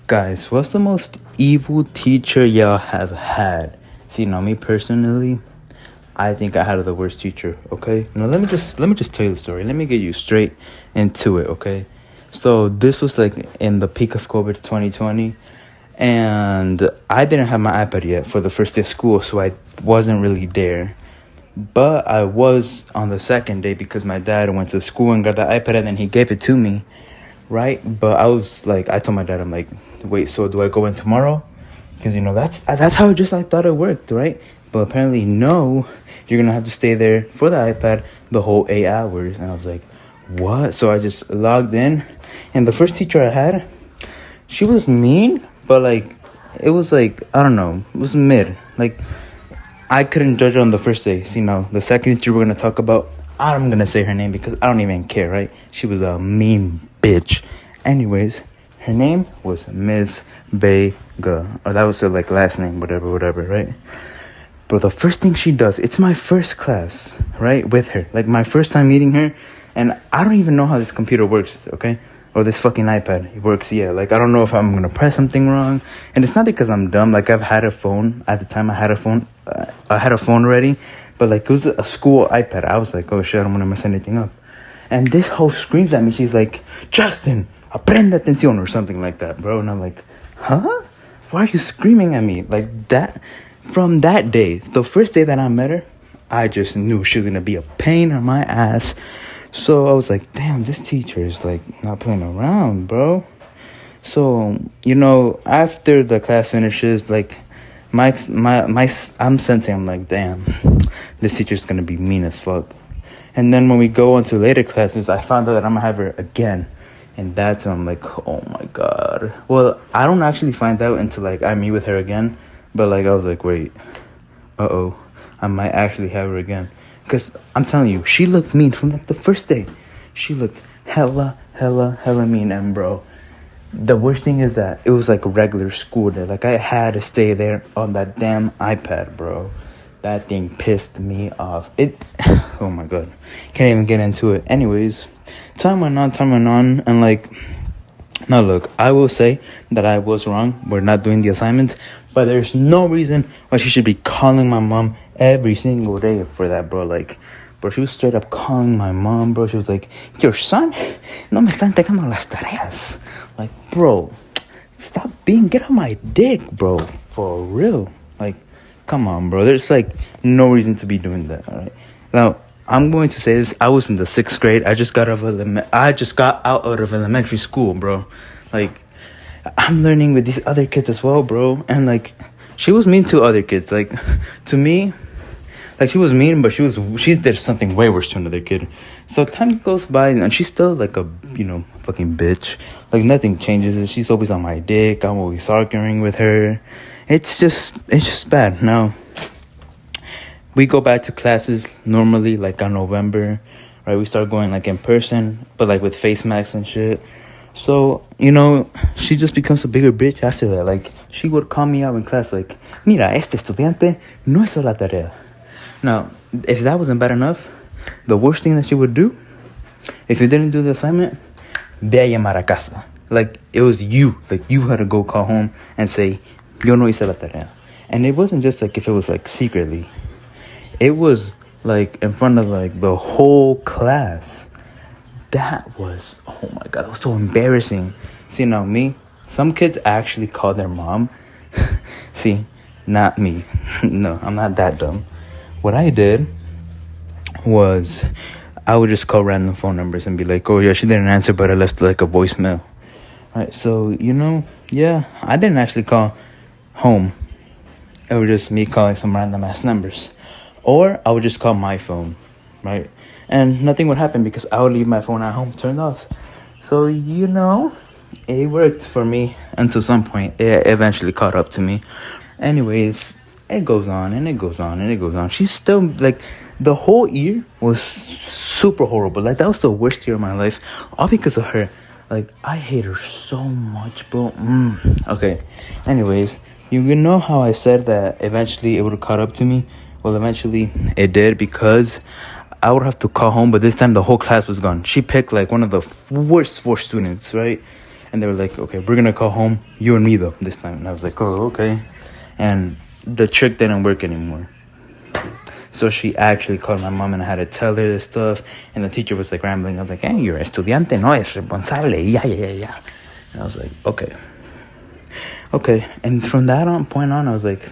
Guys, what's the most evil teacher y'all have had? See, now me personally, I think I had the worst teacher. Okay, now let me just tell you the story. Let me get you straight into it. Okay, so this was like in the peak of COVID 2020, and I didn't have my iPad yet for the first day of school, so I wasn't really there. But I was on the second day because my dad went to school and got the iPad and then he gave it to me, right? But I was like, I told my dad, I'm like, wait, so do I go in tomorrow? Because that's how I thought it worked, right? But apparently, no, you're gonna have to stay there for the iPad the whole 8 hours. And I was like, what? So I just logged in, and the first teacher I had, she was mean, but like, it was like, I don't know, it was mid. Like, I couldn't judge her on the first day. See, now, the second teacher we're going to talk about, I'm going to say her name because I don't even care, right? She was a mean bitch. Anyways, her name was Miss Vega. Or that was her, like, last name, whatever, right? But the first thing she does, it's my first class, right, with her. Like, my first time meeting her. And I don't even know how this computer works, okay? Or this fucking iPad works, yeah. Like, I don't know if I'm going to press something wrong. And it's not because I'm dumb. Like, I've had a phone. At the time, I had a phone already. But, like, it was a school iPad. I was like, oh, shit, I don't want to mess anything up. And this hoe screams at me. She's like, Justin, aprende atención, or something like that, bro. And I'm like, huh? Why are you screaming at me? Like, that. From that day, the first day that I met her, I just knew she was going to be a pain in my ass. So I was like, damn, this teacher is like not playing around, bro. So, after the class finishes, like I'm sensing, I'm like, damn, this teacher's gonna be mean as fuck. And then when we go into later classes, I found out that I'm gonna have her again. And that's when I'm like, oh my god. Well, I don't actually find out until like I meet with her again. But like, I was like, wait, I might actually have her again. Because I'm telling you, she looked mean from like the first day. She looked hella mean. And bro, the worst thing is that it was like a regular school day. Like, I had to stay there on that damn iPad, bro. That thing pissed me off. Oh my god. Can't even get into it. Anyways, time went on. And like, now look, I will say that I was wrong. We're not doing the assignments. But there's no reason why she should be calling my mom every single day for that, bro. Like, bro, she was straight up calling my mom, bro. She was like, your son no me está entregando las tareas. Like, bro, get on my dick, bro. For real. Like, come on, bro. There's, like, no reason to be doing that, all right? Now, I'm going to say this. I was in the 6th grade. I just got out of elementary school, bro. Like, I'm learning with these other kids as well, bro. And like, she was mean to other kids. Like, to me, like, she was mean, but she did something way worse to another kid. So time goes by and she's still like a fucking bitch. Like, nothing changes. She's always on my dick. I'm always arguing with her. It's just bad. Now, we go back to classes normally like on November, right? We start going like in person, but like with face masks and shit. So, she just becomes a bigger bitch after that. Like, she would call me out in class like, mira, este estudiante no hizo la tarea. Now, if that wasn't bad enough, the worst thing that she would do, if you didn't do the assignment, ve a llamar a casa. Like, it was you. Like, you had to go call home and say, yo no hice la tarea. And it wasn't just like if it was like secretly. It was like in front of like the whole class. That was, oh my god, it was so embarrassing. See, now me, some kids actually call their mom. See, not me. No, I'm not that dumb. What I did was, I would just call random phone numbers and be like, oh yeah, she didn't answer, but I left like a voicemail. Alright, so, yeah, I didn't actually call home. It was just me calling some random ass numbers. Or I would just call my phone, right? And nothing would happen because I would leave my phone at home turned off. So, it worked for me until some point. It eventually caught up to me. Anyways, it goes on and it goes on and it goes on. She's still, like, the whole year was super horrible. Like, that was the worst year of my life. All because of her. Like, I hate her so much, bro. Okay. Anyways, you know how I said that eventually it would have caught up to me? Well, eventually it did, because I would have to call home, but this time the whole class was gone. She picked like one of the worst 4 students, right? And they were like, okay, we're gonna call home, you and me though, this time. And I was like, oh, okay. And the trick didn't work anymore. So she actually called my mom, and I had to tell her this stuff. And the teacher was like rambling. I was like, hey, you're estudiante, no es responsable. Yeah. And I was like, okay. And from that point on, I was like,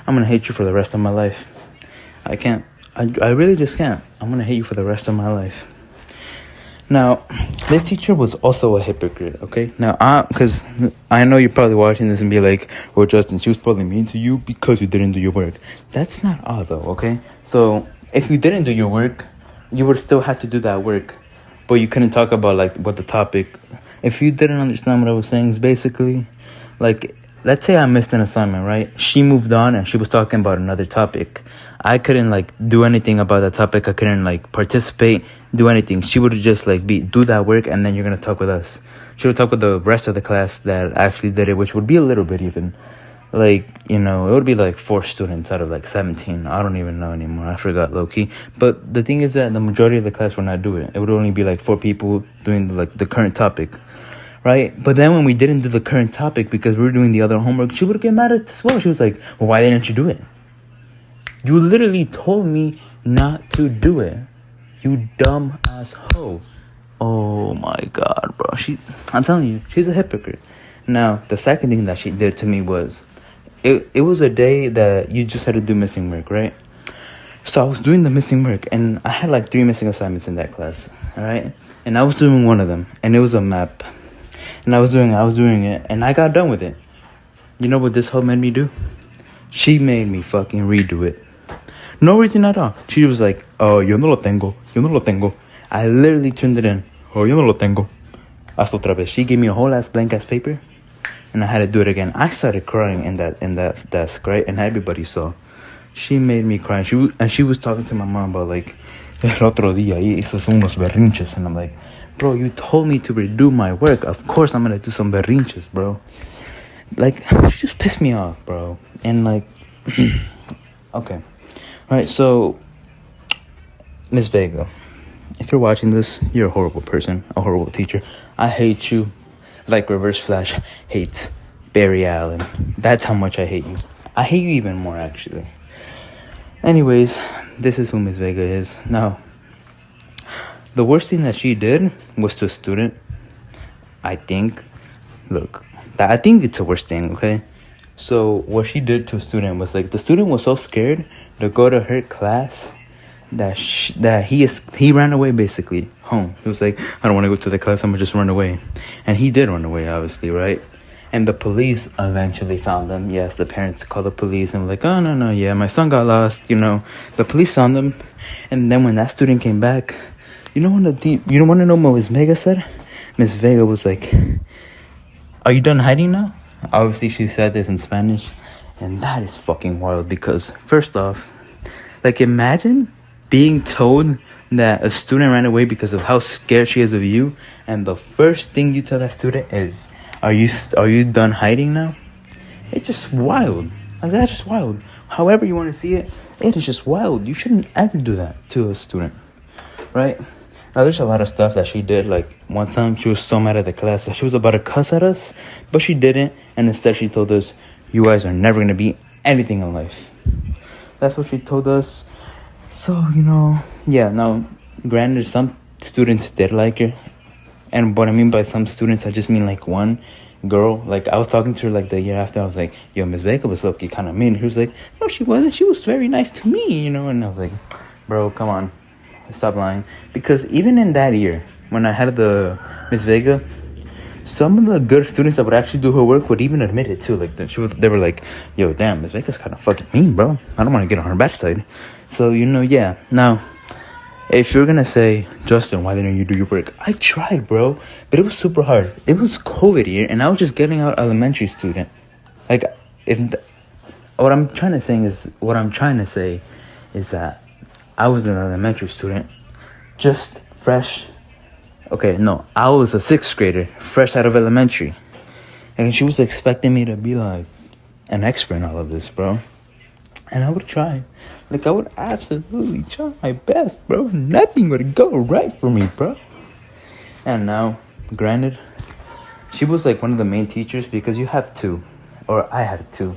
I'm gonna hate you for the rest of my life. I can't. I really just can't. I'm gonna hate you for the rest of my life. Now, this teacher was also a hypocrite, okay? Now, because I know you're probably watching this and be like, well, Justin, she was probably mean to you because you didn't do your work. That's not all, though, okay? So, if you didn't do your work, you would still have to do that work. But you couldn't talk about, like, what the topic... If you didn't understand what I was saying, is basically, like, let's say I missed an assignment, right? She moved on and she was talking about another topic. I couldn't, like, do anything about that topic. I couldn't, like, participate, do anything. She would just, like, do that work, and then you're going to talk with us. She would talk with the rest of the class that actually did it, which would be a little bit even. Like, you know, it would be, like, 4 students out of, like, 17. I don't even know anymore. I forgot, low-key. But the thing is that the majority of the class would not do it. It would only be, like, 4 people doing, like, the current topic. Right? But then when we didn't do the current topic because we were doing the other homework, she would get mad at us as well. She was like, well, why didn't you do it? You literally told me not to do it. You dumb ass hoe. Oh my God, bro. I'm telling you, she's a hypocrite. Now, the second thing that she did to me was, it was a day that you just had to do missing work, right? So I was doing the missing work, and I had like 3 missing assignments in that class, all right? And I was doing one of them, and it was a map. And I was doing it, and I got done with it. You know what this hoe made me do? She made me fucking redo it. No reason at all. She was like, oh, yo no lo tengo. I literally turned it in. Oh, yo no lo tengo. Hasta otra vez. She gave me a whole ass blank ass paper, and I had to do it again. I started crying in that desk, right? And everybody saw. She made me cry. She was talking to my mom about like, el otro día hizo unos berrinches, and I'm like, bro, you told me to redo my work. Of course I'm gonna do some berrinches, bro. Like, she just pissed me off, bro. And like, okay. Alright, so, Miss Vega, if you're watching this, you're a horrible person, a horrible teacher. I hate you like Reverse Flash hates Barry Allen. That's how much I hate you. I hate you even more, actually. Anyways, this is who Miss Vega is. Now, the worst thing that she did was to a student. I think it's the worst thing, okay? So what she did to a student was like, the student was so scared to go to her class that he ran away basically home. He was like, I don't want to go to the class, I'm gonna just run away. And he did run away, obviously, right? And the police eventually found them. Yes, the parents called the police and were like, oh no, yeah, my son got lost, you know. The police found them, and then when that student came back, you don't want to know what Miss Vega said? Miss Vega was like, are you done hiding now? Obviously, she said this in Spanish. And that is fucking wild because, first off, like, imagine being told that a student ran away because of how scared she is of you. And the first thing you tell that student is, are you done hiding now? It's just wild. Like, that's just wild. However you want to see it, it is just wild. You shouldn't ever do that to a student. Right? Now, there's a lot of stuff that she did. Like, one time she was so mad at the class that she was about to cuss at us, but she didn't. And instead she told us, you guys are never going to be anything in life. That's what she told us. So, you know, yeah. Now, granted, some students did like her. And what I mean by some students, I just mean like one girl. Like, I was talking to her like the year after. I was like, yo, Miss Vega was low-key kind of mean. He was like, no, she wasn't. She was very nice to me, you know. And I was like, bro, come on. Stop lying. Because even in that year, when I had the Miss Vega, some of the good students that would actually do her work would even admit it too. Like, they were like, yo, damn, Miss Vega's kind of fucking mean, bro. I don't want to get on her bad side. So, you know, yeah. Now, if you're gonna say, Justin, why didn't you do your work? I tried, bro, but it was super hard. It was COVID year, and I was just getting out elementary student. Like, what I'm trying to say is that I was an elementary student, just fresh. Okay, no, I was a 6th grader, fresh out of elementary. And she was expecting me to be like an expert in all of this, bro. And I would try. Like, I would absolutely try my best, bro. Nothing would go right for me, bro. And now, granted, She was like one of the main teachers because you have two, or I have two.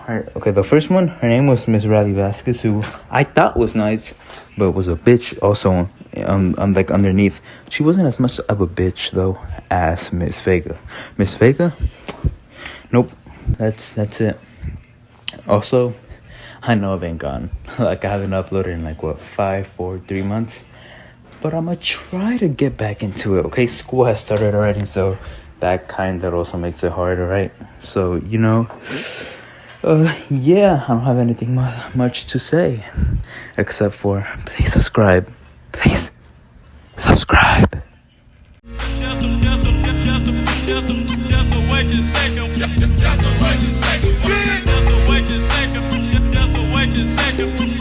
Okay, the first one, her name was Miss Riley Vasquez, who I thought was nice, but was a bitch also. Like underneath, she wasn't as much of a bitch though as Miss Vega. Miss Vega, nope. That's it. Also, I know I've been gone. Like I haven't uploaded in like what 5, 4, 3 months. But I'ma try to get back into it. Okay, school has started already, so that also makes it harder, right? So yeah, I don't have anything much to say except for please subscribe. Please subscribe. Just a wait a second.